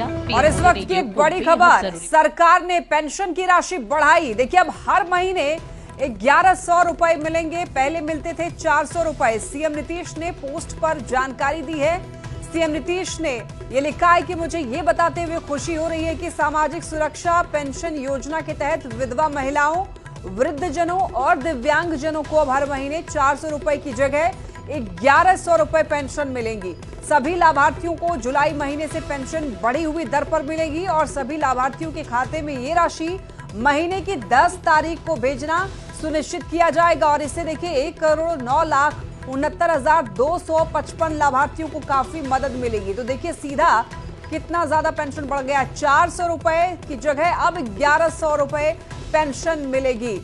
और इस वक्त की एक बड़ी खबर, सरकार ने पेंशन की राशि बढ़ाई। देखिए अब हर महीने 1100 रुपए मिलेंगे, पहले मिलते थे 400 रुपए। सीएम नीतीश ने पोस्ट पर जानकारी दी है। सीएम नीतीश ने ये लिखा है कि मुझे ये बताते हुए खुशी हो रही है कि सामाजिक सुरक्षा पेंशन योजना के तहत विधवा महिलाओं, वृद्धजनों और दिव्यांगजनों को अब हर महीने 400 रुपए की जगह 1100 रुपए पेंशन मिलेंगी। सभी लाभार्थियों को जुलाई महीने से पेंशन बढ़ी हुई दर पर मिलेगी और सभी लाभार्थियों के खाते में ये राशि महीने की 10 तारीख को भेजना सुनिश्चित किया जाएगा। और इससे देखिए 1,09,69,255 लाभार्थियों को काफी मदद मिलेगी। तो देखिए सीधा कितना ज्यादा पेंशन बढ़ गया, 400 रुपए की जगह अब 1100 रुपए पेंशन मिलेगी।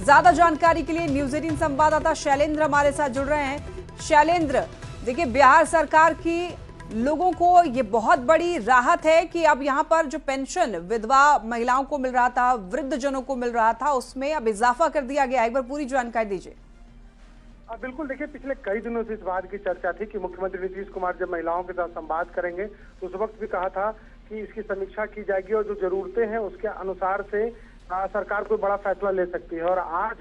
ज्यादा जानकारी के लिए न्यूज 18 संवाददाता शैलेंद्र हमारे साथ जुड़ रहे हैं। शैलेंद्र, देखिए बिहार सरकार की लोगों को ये बहुत बड़ी राहत है कि अब यहाँ पर जो पेंशन विधवा महिलाओं को मिल रहा था, वृद्धजनों को मिल रहा था, उसमें अब इजाफा कर दिया गया। एक बार पूरी जानकारी दीजिए। बिल्कुल, देखिए पिछले कई दिनों से इस बात की चर्चा थी कि मुख्यमंत्री नीतीश कुमार जब महिलाओं के साथ संवाद करेंगे तो उस वक्त भी कहा था कि इसकी समीक्षा की जाएगी और जो जरूरतें हैं उसके अनुसार से सरकार कोई बड़ा फैसला ले सकती है। और आज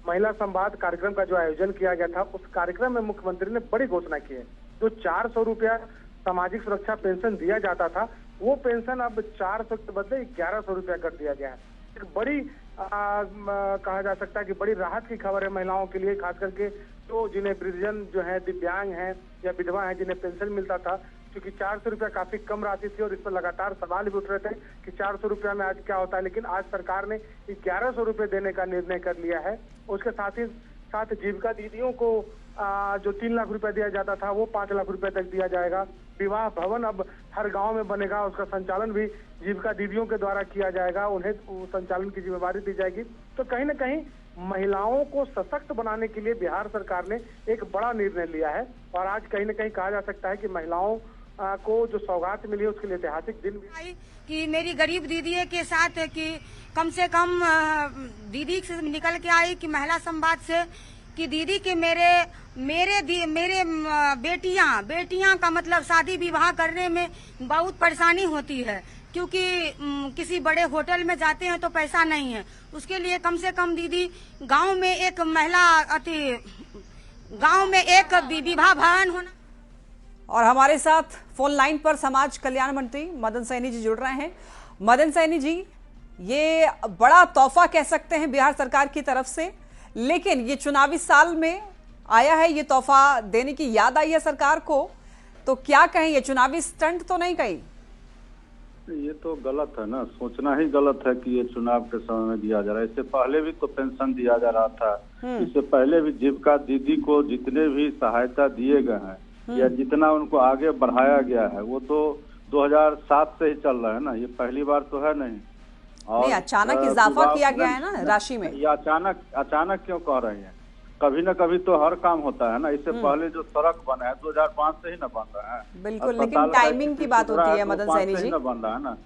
महिला संवाद कार्यक्रम का जो आयोजन किया गया था, उस कार्यक्रम में मुख्यमंत्री ने बड़ी घोषणा की है। जो 400 रुपया सामाजिक सुरक्षा पेंशन दिया जाता था, वो पेंशन अब 400 के बदले 1100 रुपया कर दिया गया है। एक बड़ी कहा जा सकता है कि बड़ी राहत की खबर है महिलाओं के लिए, खास करके तो जिन्हें वृद्धजन जो है, दिव्यांग हैं या विधवा हैं, जिन्हें पेंशन मिलता था। क्योंकि 400 रुपया काफी कम राशि थी और इस पर लगातार सवाल भी उठ रहे थे कि 400 रुपया में आज क्या होता है, लेकिन आज सरकार ने 1100 रुपये देने का निर्णय कर लिया है। उसके साथ ही साथ जीविका दीदियों को जो 3 लाख रुपया दिया जाता था, वो 5 लाख रुपए तक दिया जाएगा। विवाह भवन अब हर गांव में बनेगा, उसका संचालन भी जीविका दीदियों के द्वारा किया जाएगा, उन्हें संचालन की जिम्मेदारी दी जाएगी। तो कहीं ना कहीं महिलाओं को सशक्त बनाने के लिए बिहार सरकार ने एक बड़ा निर्णय लिया है। और आज कहीं ना कहीं कहा जा सकता है कि महिलाओं को जो सौगात मिली है उसके लिए ऐतिहासिक दिन भी कि मेरी गरीब दीदी के साथ कि कम से कम दीदी से निकल के आई कि महिला संवाद से कि दीदी के मेरे बेटियां का मतलब शादी विवाह करने में बहुत परेशानी होती है, क्योंकि किसी बड़े होटल में जाते हैं तो पैसा नहीं है। उसके लिए कम से कम दीदी गांव में एक विवाह भवन होना। और हमारे साथ फोन लाइन पर समाज कल्याण मंत्री मदन सहनी जी जुड़ रहे हैं। मदन सहनी जी, ये बड़ा तोहफा कह सकते हैं बिहार सरकार की तरफ से, लेकिन ये चुनावी साल में आया है, ये तोहफा देने की याद आई है सरकार को, तो क्या कहें, ये चुनावी स्टंट तो नहीं कहीं? ये तो गलत है ना, सोचना ही गलत है कि ये चुनाव के समय में दिया जा रहा है। इससे पहले भी तो पेंशन दिया जा रहा था, इससे पहले भी जीविका दीदी को जितने भी सहायता दिए गए हैं या जितना उनको आगे बढ़ाया गया है, वो तो 2007 से ही चल रहा है ना, ये पहली बार तो है नहीं। और अचानक इजाफा किया गया है ना राशि में। ये अचानक क्यों कह रहे हैं? कभी न कभी तो हर काम होता है ना। इससे पहले जो सड़क बना है 2005 से ही न बन रहा है, बिल्कुल, लेकिन टाइमिंग की बात होती है मदन सहनी जी, न बन रहा है ना।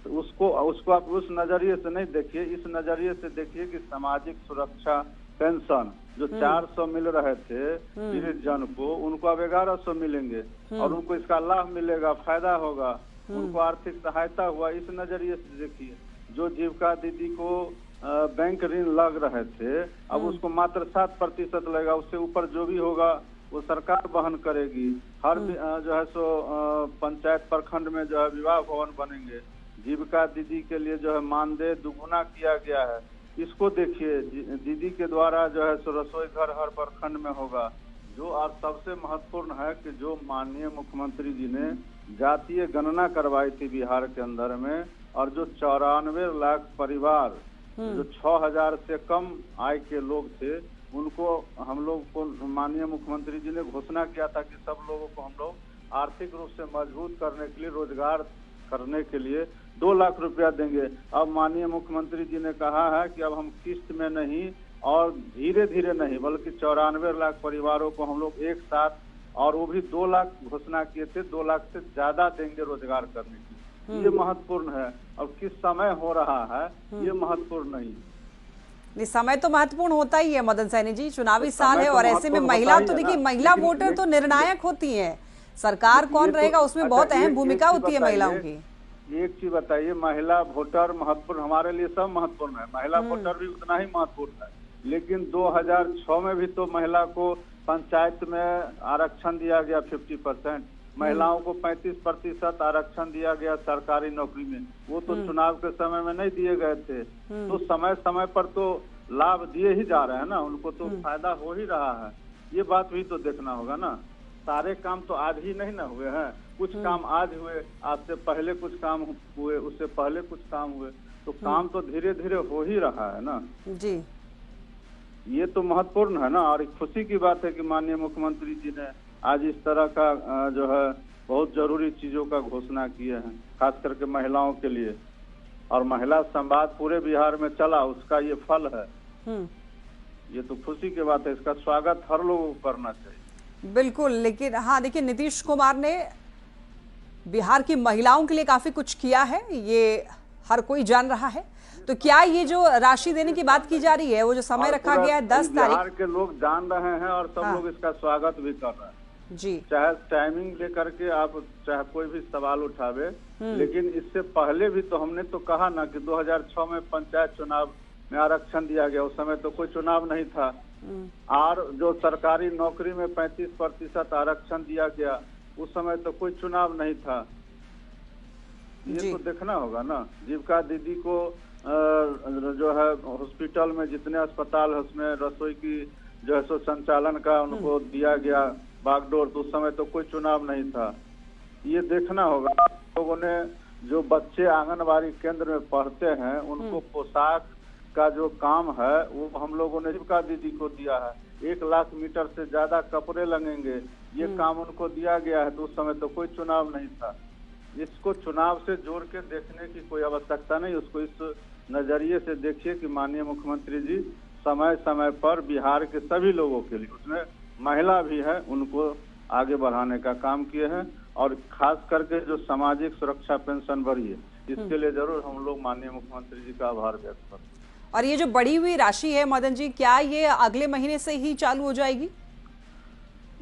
तो उसको आप उस नजरिए से नहीं देखिए, इस नजरिए से देखिए कि सामाजिक सुरक्षा पेंशन जो 400 मिल रहे थे वृद्धजन को, उनको अब 1100 मिलेंगे और उनको इसका लाभ मिलेगा, फायदा होगा, उनको आर्थिक सहायता हुआ। इस नजरिए से देखिए, जो जीविका दीदी को बैंक ऋण लग रहे थे, अब उसको मात्र 7% लगेगा, उससे ऊपर जो भी होगा वो सरकार वहन करेगी। हर जो है सो पंचायत प्रखंड में जो है विवाह भवन बनेंगे। जीविका दीदी के लिए जो है मानदेय दुगुना किया गया है। इसको देखिए, दीदी के द्वारा जो है सो रसोई घर हर प्रखंड में होगा। जो आज सबसे महत्वपूर्ण है कि जो माननीय मुख्यमंत्री जी ने जातीय गणना करवाई थी बिहार के अंदर में, और जो 94 लाख परिवार जो 6000 से कम आय के लोग थे, उनको हम लोग को माननीय मुख्यमंत्री जी ने घोषणा किया था कि सब लोगों को हम लोग आर्थिक रूप से मजबूत करने के लिए, रोजगार करने के लिए 2 लाख रुपया देंगे। अब माननीय मुख्यमंत्री जी ने कहा है कि अब हम किस्त में नहीं और धीरे धीरे नहीं, बल्कि 94 लाख परिवारों को हम लोग एक साथ, और वो भी 2 लाख घोषणा किए थे, 2 लाख से ज्यादा देंगे रोजगार करने की। ये महत्वपूर्ण है। और किस समय हो रहा है ये महत्वपूर्ण नहीं। समय तो महत्वपूर्ण होता ही है मदन सहनी जी, चुनावी साल है और ऐसे में महिला तो देखिए, महिला वोटर तो निर्णायक होती है। सरकार कौन रहेगा उसमें बहुत अहम भूमिका होती है महिलाओं की। एक चीज बताइए, महिला वोटर महत्वपूर्ण, हमारे लिए सब महत्वपूर्ण है, महिला वोटर भी उतना ही महत्वपूर्ण है, लेकिन 2006 में भी तो महिला को पंचायत में आरक्षण दिया गया 50%, महिलाओं को 35% आरक्षण दिया गया सरकारी नौकरी में, वो तो चुनाव के समय में नहीं दिए गए थे। तो समय समय पर तो लाभ दिए ही जा रहे हैं ना, उनको तो फायदा हो ही रहा है, ये बात भी तो देखना होगा ना। सारे काम तो आज ही नहीं ना हुए हैं, कुछ काम आज हुए, आज से पहले कुछ काम हुए, उससे पहले कुछ काम हुए, तो काम तो धीरे धीरे हो ही रहा है ना जी। ये तो महत्वपूर्ण है ना। और खुशी की बात है कि माननीय मुख्यमंत्री जी ने आज इस तरह का जो है बहुत जरूरी चीजों का घोषणा किए हैं, खास करके महिलाओं के लिए, और महिला संवाद पूरे बिहार में चला, उसका ये फल है। ये तो खुशी की बात है, इसका स्वागत हर लोगों को करना चाहिए। बिल्कुल, लेकिन हाँ देखिए, नीतीश कुमार ने बिहार की महिलाओं के लिए काफी कुछ किया है, ये हर कोई जान रहा है। तो क्या ये जो राशि देने की बात की जा रही है, वो जो समय रखा गया है 10 तारीख, बिहार के लोग जान रहे हैं और सब लोग इसका स्वागत भी कर रहे हैं जी। चाहे टाइमिंग लेकर के आप चाहे कोई भी सवाल उठावे, लेकिन इससे पहले भी तो हमने तो कहा ना कि 2006 में पंचायत चुनाव में आरक्षण दिया गया, उस समय तो कोई चुनाव नहीं था, और जो सरकारी नौकरी में 35% आरक्षण दिया गया, उस समय तो कोई चुनाव नहीं था। ये तो देखना होगा ना। जीविका दीदी को जो है हॉस्पिटल में जितने अस्पताल है उसमें रसोई की जो है सो संचालन का उनको दिया गया बागडोर, तो उस समय तो कोई चुनाव नहीं था। ये देखना होगा। लोगों ने जो बच्चे आंगनबाड़ी केंद्र में पढ़ते हैं उनको पोशाक का जो काम है वो हम लोगों ने जीविका दीदी को दिया है। 1 लाख मीटर से ज्यादा कपड़े लगेंगे, ये काम उनको दिया गया है, तो उस समय तो कोई चुनाव नहीं था। इसको चुनाव से जोड़ के देखने की कोई आवश्यकता नहीं, उसको इस नजरिए से देखिए कि माननीय मुख्यमंत्री जी समय समय पर बिहार के सभी लोगों के लिए, उसमें महिला भी है, उनको आगे बढ़ाने का काम किए हैं, और खास करके जो सामाजिक सुरक्षा पेंशन बढ़ी है, इसके लिए जरूर हम लोग माननीय मुख्यमंत्री जी का आभार व्यक्त करते हैं। और ये जो बढ़ी हुई राशि है मदन जी, क्या ये अगले महीने से ही चालू हो जाएगी?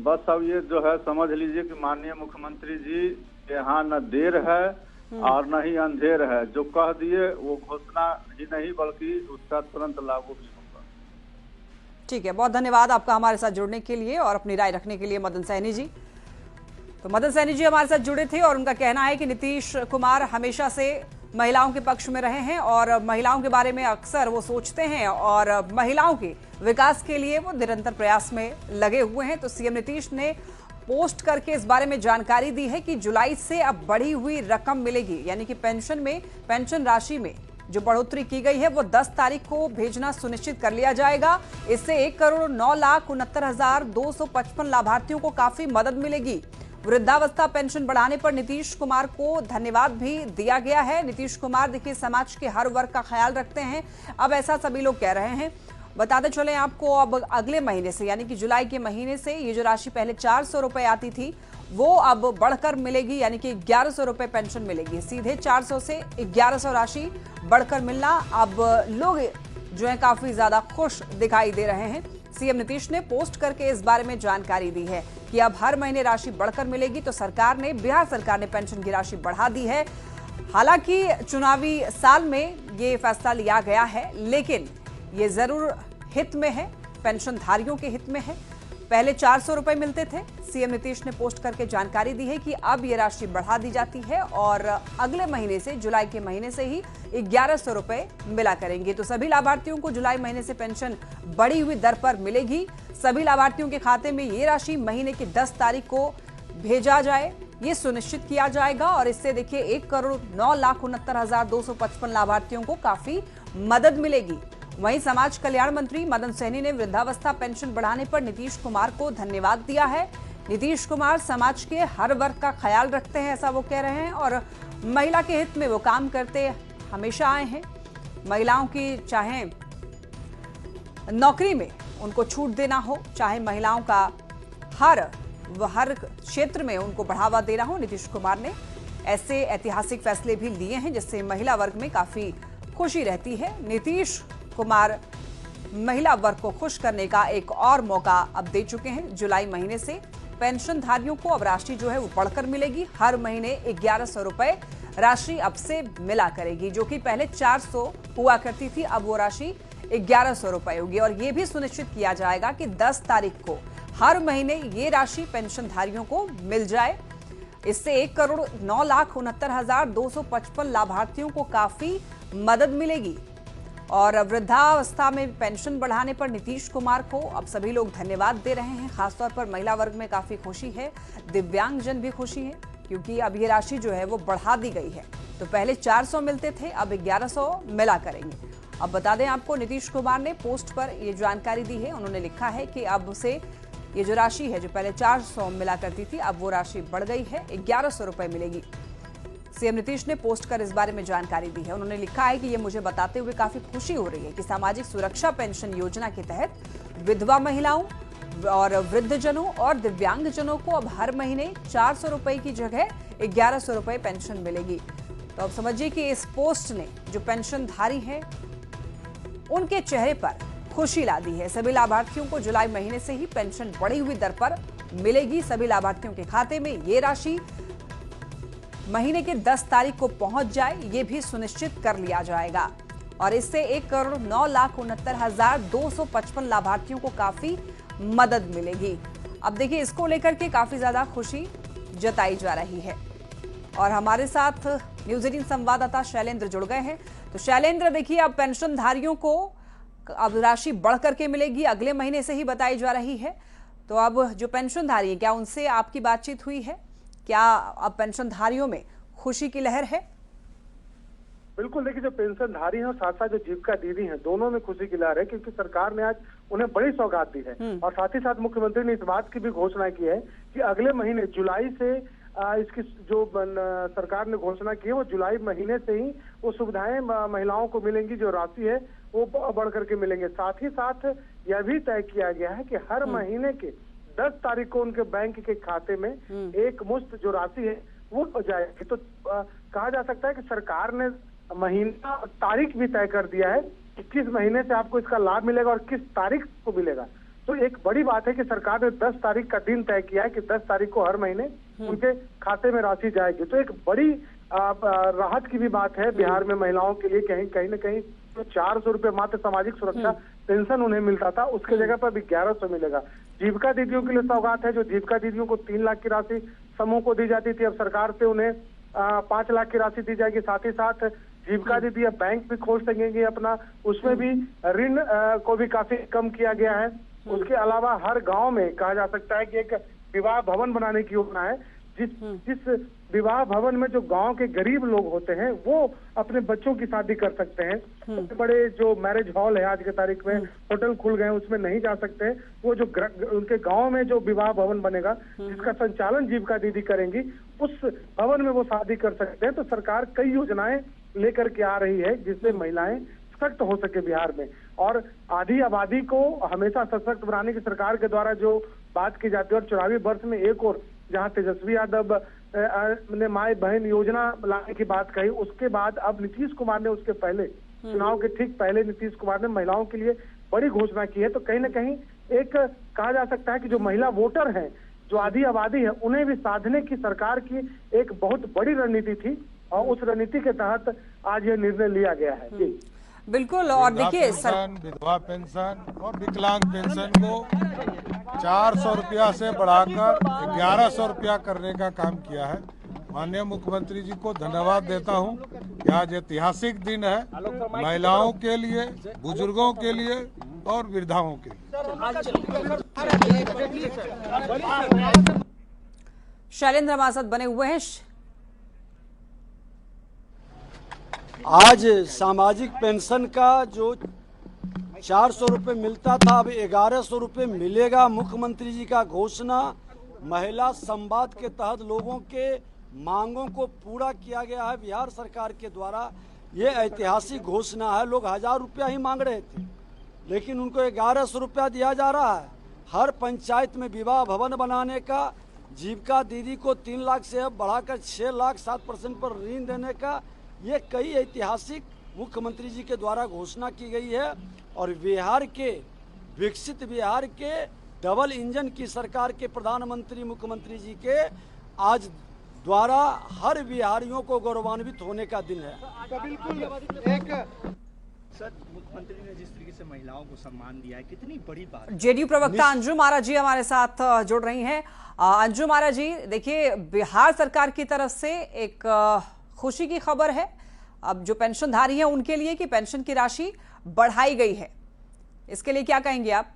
बस अब ये जो है समझ लीजिए कि माननीय मुख्यमंत्री जी के यहाँ न देर है और न ही अंधेर है, जो कह दिए वो घोषणा ही नहीं बल्कि उसका तुरंत लागू भी होगा। ठीक है, बहुत धन्यवाद आपका हमारे साथ जुड़ने के लिए और अपनी राय रखने के लिए मदन सैनी जी। तो मदन सैनी जी हमारे साथ जुड़े थे और उनका कहना है कि नीतीश कुमार हमेशा से महिलाओं के पक्ष में रहे हैं और महिलाओं के बारे में अक्सर वो सोचते हैं और महिलाओं के विकास के लिए वो निरंतर प्रयास में लगे हुए हैं। तो सीएम नीतीश ने पोस्ट करके इस बारे में जानकारी दी है कि जुलाई से अब बढ़ी हुई रकम मिलेगी, यानी कि पेंशन राशि में जो बढ़ोतरी की गई है वो 10 तारीख को भेजना सुनिश्चित कर लिया जाएगा। इससे 1,09,69,255 लाभार्थियों को काफी मदद मिलेगी। वृद्धावस्था पेंशन बढ़ाने पर नीतीश कुमार को धन्यवाद भी दिया गया है। नीतीश कुमार देखिए समाज के हर वर्ग का ख्याल रखते हैं, अब ऐसा सभी लोग कह रहे हैं। बताते चले आपको, अब अगले महीने से यानी कि जुलाई के महीने से ये जो राशि पहले 400 रुपए आती थी वो अब बढ़कर मिलेगी, यानी कि 1100 रुपए पेंशन मिलेगी। सीधे 400 से 1100 राशि बढ़कर मिलना, अब लोग जो है काफी ज्यादा खुश दिखाई दे रहे हैं। सीएम नीतीश ने पोस्ट करके इस बारे में जानकारी दी है कि अब हर महीने राशि बढ़कर मिलेगी। तो बिहार सरकार ने पेंशन की राशि बढ़ा दी है। हालांकि चुनावी साल में ये फैसला लिया गया है, लेकिन ये जरूर हित में है, पेंशनधारियों के हित में है। पहले 400 रुपए मिलते थे, सीएम नीतीश ने पोस्ट करके जानकारी दी है कि अब ये राशि बढ़ा दी जाती है और अगले महीने से, जुलाई के महीने से ही 1100 रुपए मिला करेंगे। तो सभी लाभार्थियों को जुलाई महीने से पेंशन बढ़ी हुई दर पर मिलेगी। सभी लाभार्थियों के खाते में ये राशि महीने की 10 तारीख को भेजा जाए, ये सुनिश्चित किया जाएगा। और इससे देखिए 1,09,69,255 लाभार्थियों को काफी मदद मिलेगी। वहीं समाज कल्याण मंत्री मदन सैनी ने वृद्धावस्था पेंशन बढ़ाने पर नीतीश कुमार को धन्यवाद दिया है। नीतीश कुमार समाज के हर वर्ग का ख्याल रखते हैं, ऐसा वो कह रहे हैं, और महिला के हित में वो काम करते हमेशा आए हैं। महिलाओं की चाहे नौकरी में उनको छूट देना हो, चाहे महिलाओं का हर क्षेत्र में उनको बढ़ावा देना हो, नीतीश कुमार ने ऐसे ऐतिहासिक फैसले भी लिए हैं जिससे महिला वर्ग में काफी खुशी रहती है। नीतीश कुमार महिला वर्ग को खुश करने का एक और मौका अब दे चुके हैं। जुलाई महीने से पेंशनधारियों को अब राशि जो है वो बढ़कर मिलेगी। हर महीने 1100 रुपए राशि अब से मिला करेगी, जो कि पहले 400 हुआ करती थी, अब वो राशि 1100 रुपए होगी। और ये भी सुनिश्चित किया जाएगा कि 10 तारीख को हर महीने ये राशि पेंशनधारियों को मिल जाए। इससे 1,09,69,255 लाभार्थियों को काफी मदद मिलेगी। और वृद्धावस्था में पेंशन बढ़ाने पर नीतीश कुमार को अब सभी लोग धन्यवाद दे रहे हैं। खासतौर पर महिला वर्ग में काफी खुशी है, दिव्यांगजन भी खुशी है, क्योंकि अब ये राशि जो है वो बढ़ा दी गई है। तो पहले 400 मिलते थे, अब 1100 मिला करेंगे। अब बता दें आपको, नीतीश कुमार ने पोस्ट पर ये जानकारी दी है। उन्होंने लिखा है कि अब से ये जो राशि है, जो पहले 400 मिला करती थी, अब वो राशि बढ़ गई है, 1100 रुपए मिलेगी। सीएम नीतीश ने पोस्ट कर इस बारे में जानकारी दी है। उन्होंने लिखा है कि ये मुझे बताते हुए काफी खुशी हो रही है कि सामाजिक सुरक्षा पेंशन योजना के तहत विधवा महिलाओं और वृद्धजनों और दिव्यांगजनों को अब हर महीने 400 रुपए की जगह 1100 रुपए पेंशन मिलेगी। तो अब समझिए कि इस पोस्ट ने जो पेंशनधारी हैं उनके चेहरे पर खुशी ला दी है। सभी लाभार्थियों को जुलाई महीने से ही पेंशन बढ़ी हुई दर पर मिलेगी। सभी लाभार्थियों के खाते में ये राशि महीने के 10 तारीख को पहुंच जाए, ये भी सुनिश्चित कर लिया जाएगा। और इससे 1,09,69,255 लाभार्थियों को काफी मदद मिलेगी। अब देखिए, इसको लेकर के काफी ज्यादा खुशी जताई जा रही है। और हमारे साथ न्यूज 18 संवाददाता शैलेंद्र जुड़ गए हैं। तो शैलेंद्र, देखिए, अब पेंशनधारियों को अब राशि बढ़ करके मिलेगी, अगले महीने से ही बताई जा रही है। तो अब जो पेंशनधारी है, क्या उनसे आपकी बातचीत हुई है? क्या अब पेंशनधारियों में खुशी की लहर है? बिल्कुल, देखिए, जो पेंशनधारी हैं और साथ साथ जो जीविका दीदी हैं, दोनों में खुशी की लहर है, क्योंकि सरकार ने आज उन्हें बड़ी सौगात दी है। और साथ ही साथ मुख्यमंत्री ने इस बात की भी घोषणा की है कि अगले महीने जुलाई से इसकी जो सरकार ने घोषणा की है, वो जुलाई महीने से ही वो सुविधाएं महिलाओं को मिलेंगी। जो राशि है वो बढ़ करके मिलेंगे। साथ ही साथ यह भी तय किया गया है कि हर महीने के 10 तारीख को उनके बैंक के खाते में एक मुश्त जो राशि है वो हो जाएगी। तो कहा जा सकता है कि सरकार ने महीना तारीख भी तय कर दिया है कि किस महीने से आपको इसका लाभ मिलेगा और किस तारीख को मिलेगा। तो एक बड़ी बात है कि सरकार ने 10 तारीख का दिन तय किया है कि 10 तारीख को हर महीने उनके खाते में राशि जाएगी। तो एक बड़ी राहत की भी बात है बिहार में महिलाओं के लिए। कहीं न कहीं तो 400 रुपए मात्र सामाजिक सुरक्षा पेंशन उन्हें मिलता था, उसके जगह पर भी 1100 मिलेगा। जीविका दीदियों के लिए सौगात है। जो जीविका दीदियों को 3 लाख की राशि समूह को दी जाती थी, अब सरकार से उन्हें 5 लाख की राशि दी जाएगी। साथ ही साथ जीविका दीदी अब बैंक भी खोल सकेंगे अपना, उसमें भी ऋण को भी काफी कम किया गया है। उसके अलावा हर गांव में कहा जा सकता है कि एक विवाह भवन बनाने की योजना है, जिस विवाह भवन में जो गांव के गरीब लोग होते हैं वो अपने बच्चों की शादी कर सकते हैं। बड़े जो मैरिज हॉल है आज के तारीख में, होटल खुल गए, उसमें नहीं जा सकते। वो जो उनके गांव में जो विवाह भवन बनेगा, जिसका संचालन जीविका दीदी करेंगी, उस भवन में वो शादी कर सकते हैं। तो सरकार कई योजनाएं लेकर के आ रही है जिससे महिलाएं सशक्त हो सके बिहार में। और आधी आबादी को हमेशा सशक्त बनाने की सरकार के द्वारा जो बात की जाती है, और चुनावी वर्ष में एक और जहां तेजस्वी यादव ने माई बहन योजना लाने की बात कही, उसके बाद अब नीतीश कुमार ने उसके पहले चुनाव के ठीक पहले नीतीश कुमार ने महिलाओं के लिए बड़ी घोषणा की है। तो कहीं ना कहीं एक कहा जा सकता है कि जो महिला वोटर हैं, जो आधी आबादी है, उन्हें भी साधने की सरकार की एक बहुत बड़ी रणनीति थी और उस रणनीति के तहत आज यह निर्णय लिया गया है। जी बिल्कुल। और देखिए, विधवा पेंशन और विकलांग पेंशन को 400 रुपया से बढ़ाकर 1100 रुपया करने का काम किया है। माननीय मुख्यमंत्री जी को धन्यवाद देता हूं कि आज ऐतिहासिक दिन है महिलाओं के लिए, बुजुर्गों के लिए और वृद्धाओं के लिए। शैलेंद्र हमारे साथ बने हुए हैं। आज सामाजिक पेंशन का जो 400 रुपये मिलता था, अब 1100 रुपये मिलेगा। मुख्यमंत्री जी का घोषणा महिला संवाद के तहत लोगों के मांगों को पूरा किया गया है बिहार सरकार के द्वारा। ये ऐतिहासिक घोषणा है। लोग 1000 रुपया ही मांग रहे थे, लेकिन उनको 1100 रुपया दिया जा रहा है। हर पंचायत में विवाह भवन बनाने का, जीविका दीदी को 3 लाख से अब बढ़ाकर 6 लाख 7% पर ऋण देने का, ये कई ऐतिहासिक मुख्यमंत्री जी के द्वारा घोषणा की गई है। और बिहार के, विकसित बिहार के डबल इंजन की सरकार के प्रधानमंत्री मुख्यमंत्री जी के आज द्वारा हर बिहारियों को गौरवान्वित होने का दिन है। सर, मुख्यमंत्री ने जिस तरीके से महिलाओं को सम्मान दिया है, कितनी बड़ी बात। जेडीयू प्रवक्ता अंजुम आरा जी हमारे साथ जुड़ रही हैं। अंजुम आरा जी, देखिए बिहार सरकार की तरफ से एक खुशी की खबर है अब जो पेंशनधारी हैं उनके लिए कि पेंशन की राशि बढ़ाई गई है, इसके लिए क्या कहेंगे आप?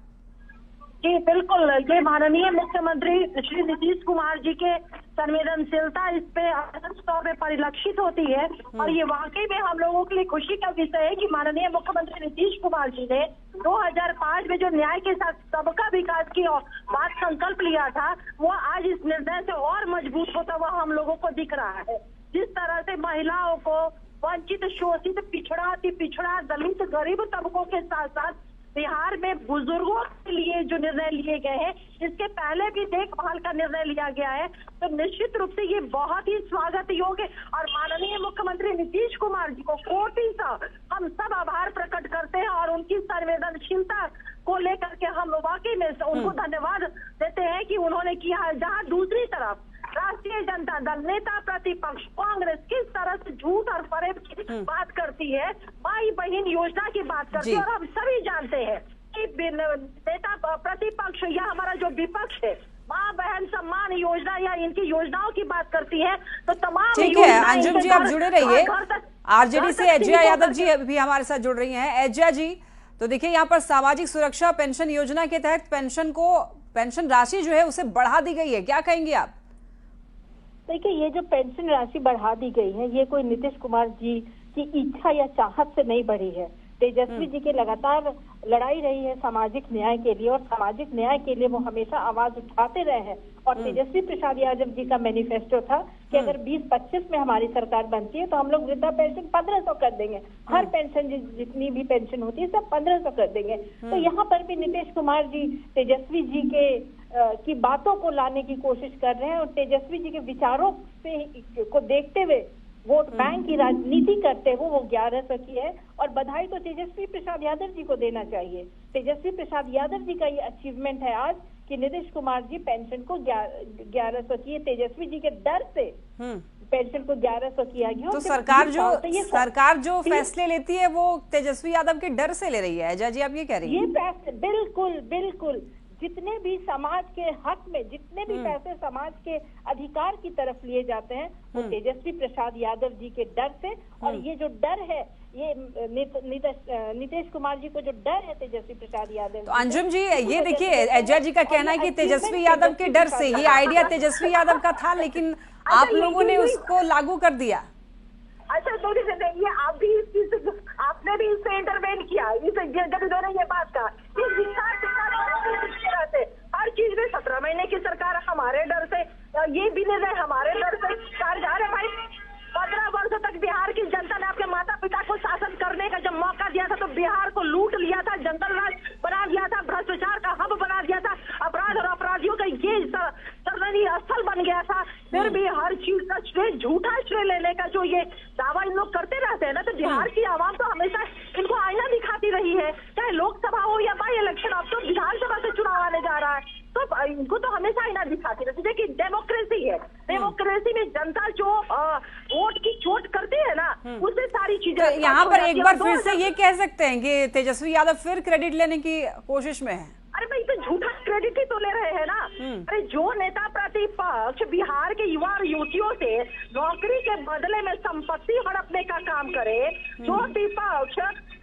जी बिल्कुल, ये माननीय मुख्यमंत्री श्री नीतीश कुमार जी के संवेदनशीलता इस पे स्पष्ट तौर पे परिलक्षित होती है और ये वाकई में हम लोगों के लिए खुशी का विषय है कि माननीय मुख्यमंत्री नीतीश कुमार जी ने 2005 में जो न्याय के साथ सबका विकास की बात संकल्प लिया था, वो आज इस निर्णय से और मजबूत होता हुआ हम लोगों को दिख रहा है। जिस तरह से महिलाओं को, वंचित, शोषित, पिछड़ा, अति पिछड़ा, दलित, गरीब तबकों के साथ साथ बिहार में बुजुर्गों के लिए जो निर्णय लिए गए हैं, इसके पहले भी देखभाल का निर्णय लिया गया है, तो निश्चित रूप से ये बहुत ही स्वागत योग्य और माननीय मुख्यमंत्री नीतीश कुमार जी को कोटि सा हम सब आभार प्रकट करते हैं और उनकी संवेदनशीलता को लेकर के हम वाकई में उनको धन्यवाद देते हैं कि उन्होंने किया है। जहाँ दूसरी तरफ राष्ट्रीय जनता दल, नेता प्रतिपक्ष कांग्रेस किस तरह से झूठ और फरेब की बात करती है, माई बहन योजना की बात करती है और हम सभी जानते हैं कि नेता प्रतिपक्ष या हमारा जो विपक्ष है माँ बहन सम्मान योजना या इनकी योजनाओं की बात करती है, तो तमाम ठीक है अंजुम जी, आप जुड़े रहिए। आरजेडी से एजिया यादव जी भी हमारे साथ जुड़ रही हैं। एजिया जी, तो देखिए यहाँ पर सामाजिक सुरक्षा पेंशन योजना के तहत पेंशन राशि जो है उसे बढ़ा दी गई है, क्या कहेंगे आप? देखिए, ये जो पेंशन राशि बढ़ा दी गई है, ये कोई नीतीश कुमार जी की इच्छा या चाहत से नहीं बढ़ी है। तेजस्वी जी की लगातार लड़ाई रही है सामाजिक न्याय के लिए और सामाजिक न्याय के लिए वो हमेशा आवाज उठाते रहे हैं और तेजस्वी प्रसाद यादव जी का मैनिफेस्टो था कि अगर 2025 में हमारी सरकार बनती है तो हम लोग वृद्धा पेंशन 1500 कर देंगे, हर पेंशन जितनी भी पेंशन होती है सब 1500 कर देंगे। तो यहाँ पर भी नीतीश कुमार जी तेजस्वी जी के की बातों को लाने की कोशिश कर रहे हैं और तेजस्वी जी के विचारों से को देखते हुए वोट बैंक की राजनीति करते हुए वो 1100 की है और बधाई तो तेजस्वी प्रसाद यादव जी को देना चाहिए। तेजस्वी प्रसाद यादव जी का ये अचीवमेंट है आज कि नीतीश कुमार जी पेंशन को 1100 की, तेजस्वी जी के डर से पेंशन को 1100 किया गया। तो सरकार जो फैसले लेती है वो तेजस्वी यादव के डर से ले रही है। अजय जी, आप ये कह रही है? ये फैसले बिल्कुल जितने भी समाज के हक में जितने भी पैसे समाज के अधिकार की तरफ लिए जाते हैं वो तेजस्वी प्रसाद यादव जी के डर से, और ये जो डर है ये नीतीश कुमार जी को जो डर है तेजस्वी प्रसाद यादव। तो अंजुम जी, ये देखिए अजय जी का कहना है कि तेजस्वी यादव के डर से, ये आइडिया तेजस्वी यादव का था लेकिन आप लोगों ने उसको लागू कर दिया। अच्छा, तो ये आप भी आपने भी इससे इंटरवेन किया, जब इन्होंने ये बात कहा हर चीज में 17 महीने की सरकार हमारे डर से, ये भी निर्णय हमारे डर से जा रहे भाई। 15 वर्षों तक बिहार की जनता ने आपके माता पिता को शासन करने का जब मौका दिया था तो बिहार को लूट लिया था, जंगल राज बना दिया था, भ्रष्टाचार का हब बना दिया था, अपराध और अपराधियों का ये सरजनी स्थल बन गया था। फिर भी हर चीज का श्रेय, झूठा श्रेय लेने का जो ये दावा इन लोग करते रहते हैं ना, तो बिहार की आवाम तो हमेशा इनको आईना दिखाती रही है, चाहे लोकसभा हो या बाई इलेक्शन। अब तो विधानसभा से चुनाव आने जा रहा है तो इनको तो हमेशा आईना दिखाती रहती है। देखिए, डेमोक्रेसी है, डेमोक्रेसी में जनता जो वोट की चोट करती है ना, उससे सारी चीजें। तो यहाँ पर एक बार फिर से ये कह सकते हैं कि तेजस्वी यादव फिर क्रेडिट लेने की कोशिश में है। अरे भाई, तो झूठा क्रेडिट ही तो ले रहे हैं ना। अरे जो नेता प्रतिपक्ष बिहार के युवा और युवतियों से नौकरी के बदले में संपत्ति हड़पने का काम करे, जो विपक्ष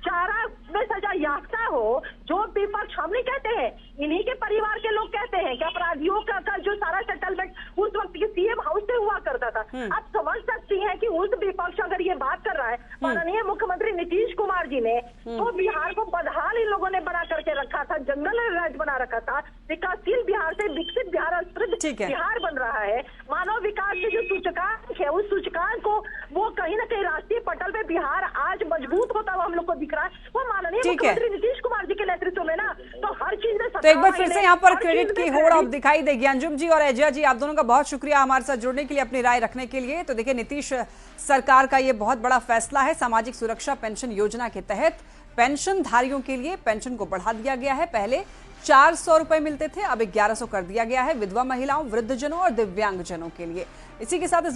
चारा में सजा याफ्ता हो, जो विपक्ष हम नहीं कहते हैं, इन्हीं के परिवार के लोग कहते हैं कि अपराधियों का जो सारा सेटलमेंट उस वक्त के सीएम हाउस से हुआ करता था। आप समझ सकती हैं कि उस विपक्ष अगर ये बात कर रहा है, माननीय मुख्यमंत्री नीतीश कुमार जी ने तो बिहार को बदहाल इन लोगों ने बना करके रखा था, जंगल राज्य बना रखा था। विकासशील बिहार से विकसित बिहार, समृद्ध बिहार बन रहा है। मानव विकास के जो सूचकांक है, उस सूचकांक को वो कहीं ना कहीं राष्ट्रीय पटल पे बिहार आज मजबूत होता हुआ हम लोग को दिख रहा है। वो माननीय मुख्यमंत्री नीतीश कुमार जी के नेतृत्व में ना, तो हर चीज में। तो एक बार फिर से यहाँ पर क्रेडिट की होड़ अब दिखाई देगी। अंजुम जी और एजिया जी, आप दोनों का बहुत शुक्रिया हमारे साथ जुड़ने के लिए, अपनी राय रखने के लिए। तो देखिए, नीतीश सरकार का ये बहुत बड़ा फैसला है। सामाजिक सुरक्षा पेंशन योजना के तहत पेंशन धारियों के लिए पेंशन को बढ़ा दिया गया है। पहले 400 रुपए मिलते थे, अब 1100 कर दिया गया है विधवा महिलाओं, वृद्धजनों और दिव्यांगजनों के लिए। इसी के साथ